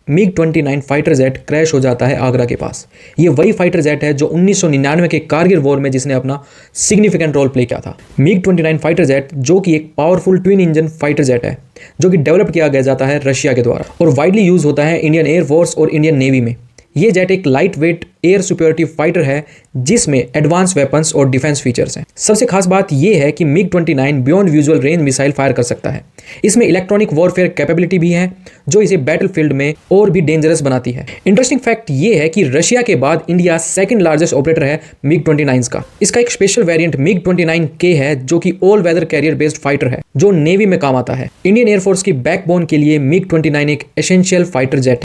MiG 29 fighter jet crash हो जाता है आगरा के पास। ये वही फाइटर जेट है जो 1999 के कारगिल वॉर में जिसने अपना सिग्निफिकेंट रोल प्ले किया था। मिग 29 फाइटर जेट जो कि एक powerful twin engine fighter jet है जो कि डेवलप किया गया जाता है रशिया के द्वारा और वाइडली यूज होता है इंडियन एयरफोर्स और इंडियन नेवी में। ये जेट एक light weight air superiority fighter है जिसमें एडवांस वेपन्स और डिफेंस फीचर्स हैं। सबसे खास बात यह है कि MiG 29 beyond visual range missile fire कर सकता है। इसमें इलेक्ट्रॉनिक वॉरफेयर कैपेबिलिटी भी है जो इसे बैटलफील्ड में और भी डेंजरस बनाती है। इंटरेस्टिंग फैक्ट ये है कि रशिया के बाद इंडिया सेकंड लार्जेस्ट ऑपरेटर है मिग 29 का। इसका एक स्पेशल वेरिएंट मिग 29K है जो कि all weather carrier based fighter है जो नेवी में काम आता है। इंडियन एयरफोर्स की बैकबोन के लिए मिग 29 एक एसेंशियल फाइटर जेट है।